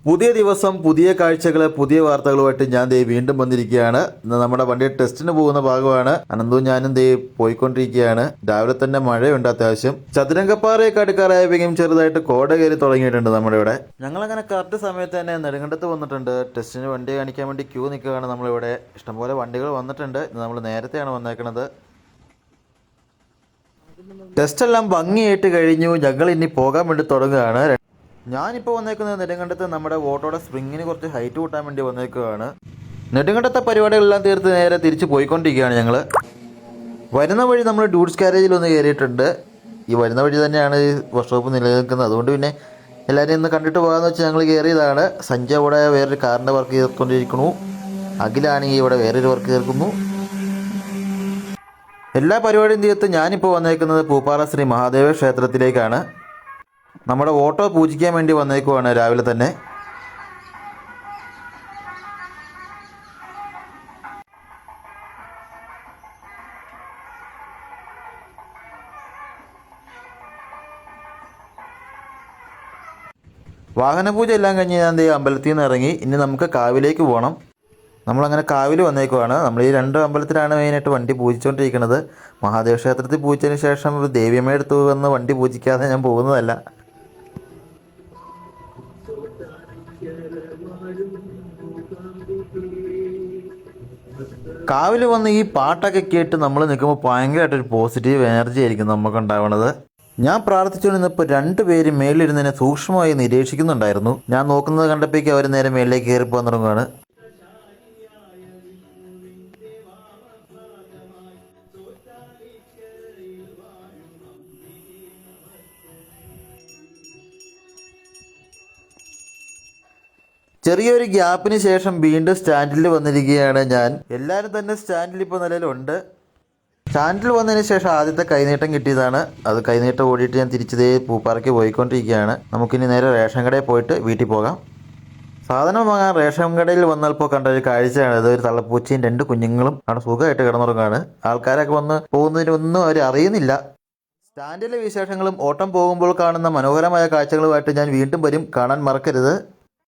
പുതിയ ദിവസം പുതിയ കാഴ്ചകൾ പുതിയ വാർത്തകളുമായിട്ട് ഞാൻ ദേ വീണ്ടും വന്നിരിക്കുകയാണ്. ഇന്ന് നമ്മുടെ വണ്ടി ടെസ്റ്റിന് പോകുന്ന ഭാഗമാണ്. അനന്തവും ഞാനും ദേ പോയിക്കൊണ്ടിരിക്കുകയാണ്. രാവിലെ തന്നെ മഴയുണ്ട് അത്യാവശ്യം. ചതുരംഗപ്പാറയൊക്കെ അടുക്കാറായപ്പോഴേക്കും ചെറുതായിട്ട് കോട കയറി തുടങ്ങിയിട്ടുണ്ട് നമ്മുടെ ഇവിടെ. ഞങ്ങളങ്ങനെ കറക്റ്റ് സമയത്ത് തന്നെ നെടുങ്കണ്ടത്ത് വന്നിട്ടുണ്ട്. ടെസ്റ്റിന് വണ്ടി കാണിക്കാൻ വേണ്ടി ക്യൂ നിൽക്കുകയാണ് നമ്മളിവിടെ. ഇഷ്ടംപോലെ വണ്ടികൾ വന്നിട്ടുണ്ട്. ഇന്ന് നമ്മൾ നേരത്തെയാണ് വന്നേക്കുന്നത്. ടെസ്റ്റ് എല്ലാം ഭംഗിയായിട്ട് കഴിഞ്ഞു. ഞങ്ങൾ ഇനി പോകാൻ വേണ്ടി തുടങ്ങുകയാണ്. ഞാനിപ്പോൾ വന്നേക്കുന്നത് നെടുങ്കണ്ടത്ത് നമ്മുടെ ഓട്ടോയുടെ സ്പ്രിങ്ങിന് കുറച്ച് ഹൈറ്റ് കൂട്ടാൻ വേണ്ടി വന്നേക്കുകയാണ്. നെടുങ്കണ്ടത്തെ പരിപാടികളെല്ലാം തീർത്ത് നേരെ തിരിച്ച് പോയിക്കൊണ്ടിരിക്കുകയാണ് ഞങ്ങൾ. വരുന്ന വഴി നമ്മൾ ഡ്യൂട്ട്സ് കാരേജിൽ ഒന്ന് കയറിയിട്ടുണ്ട്. ഈ വരുന്ന വഴി തന്നെയാണ് ഈ വർക്ക്ഷോപ്പ് നിലനിൽക്കുന്നത്. അതുകൊണ്ട് പിന്നെ എല്ലാവരെയും ഒന്ന് കണ്ടിട്ട് പോകാമെന്ന് വെച്ചാൽ ഞങ്ങൾ കയറിയതാണ്. സഞ്ജയ് ഇവിടെ വേറൊരു കാറിൻ്റെ വർക്ക് ചെയ്തുകൊണ്ടിരിക്കുന്നു. അഖിലാണെങ്കിൽ ഇവിടെ വേറൊരു വർക്ക് ചേർക്കുന്നു. എല്ലാ പരിപാടിയും തീർത്ത് ഞാനിപ്പോൾ വന്നേക്കുന്നത് പൂപ്പാറ ശ്രീ മഹാദേവ ക്ഷേത്രത്തിലേക്കാണ്. നമ്മുടെ ഓട്ടോ പൂജിക്കാൻ വേണ്ടി വന്നേക്കുവാണ് രാവിലെ തന്നെ. വാഹനപൂജ എല്ലാം കഴിഞ്ഞ് ഞാൻ അമ്പലത്തിൽ നിന്ന് ഇറങ്ങി. ഇനി നമുക്ക് കാവിലേക്ക് പോകണം. നമ്മളങ്ങനെ കാവിൽ വന്നേക്കുവാണ്. നമ്മൾ ഈ രണ്ട് അമ്പലത്തിലാണ് മെയിനായിട്ട് വണ്ടി പൂജിച്ചുകൊണ്ടിരിക്കുന്നത്. മഹാദേവ ക്ഷേത്രത്തിൽ പൂജിച്ചതിന് ശേഷം ദേവിയമ്മ എടുത്തു വന്ന് വണ്ടി പൂജിക്കാതെ ഞാൻ പോകുന്നതല്ല. കാവിൽ വന്ന് ഈ പാട്ടൊക്കെ കേട്ട് നമ്മൾ നിൽക്കുമ്പോൾ ഭയങ്കരമായിട്ടൊരു പോസിറ്റീവ് എനർജി ആയിരിക്കും നമുക്ക് ഉണ്ടാവുന്നത്. ഞാൻ പ്രാർത്ഥിച്ചുകൊണ്ടിരുന്നപ്പോൾ രണ്ടുപേരും മേളിലിരുന്നതിനെ സൂക്ഷ്മമായി നിരീക്ഷിക്കുന്നുണ്ടായിരുന്നു. ഞാൻ നോക്കുന്നത് കണ്ടപ്പോഴേക്കും അവർ നേരെ മേളിലേക്ക് കയറിപ്പോകാൻ തുടങ്ങുകയാണ്. ചെറിയൊരു ഗ്യാപ്പിന് ശേഷം വീണ്ടും സ്റ്റാൻഡിൽ വന്നിരിക്കുകയാണ് ഞാൻ. എല്ലാവരും തന്നെ സ്റ്റാൻഡിൽ ഇപ്പോൾ നിലവിലുണ്ട്. സ്റ്റാൻഡിൽ വന്നതിന് ശേഷം ആദ്യത്തെ കൈനീട്ടം കിട്ടിയതാണ്. അത് കൈനീട്ടം ഓടിയിട്ട് ഞാൻ തിരിച്ചതേ പൂപ്പാറയ്ക്ക് പോയിക്കൊണ്ടിരിക്കുകയാണ്. നമുക്കിനി നേരെ റേഷൻ കടയിൽ പോയിട്ട് വീട്ടിൽ പോകാം. സാധനം വാങ്ങാൻ റേഷൻ കടയിൽ വന്നപ്പോൾ കണ്ട ഒരു കാഴ്ചയാണ്. ഇതൊരു തള്ളപ്പൂച്ചയും രണ്ട് കുഞ്ഞുങ്ങളും അവിടെ സുഖമായിട്ട് കിടന്നുറങ്ങാണ്. ആൾക്കാരൊക്കെ വന്ന് പോകുന്നതിനൊന്നും അവർ അറിയുന്നില്ല. സ്റ്റാൻഡിലെ വിശേഷങ്ങളും ഓട്ടം പോകുമ്പോൾ കാണുന്ന മനോഹരമായ കാഴ്ചകളുമായിട്ട് ഞാൻ വീണ്ടും വരും. കാണാൻ മറക്കരുത്.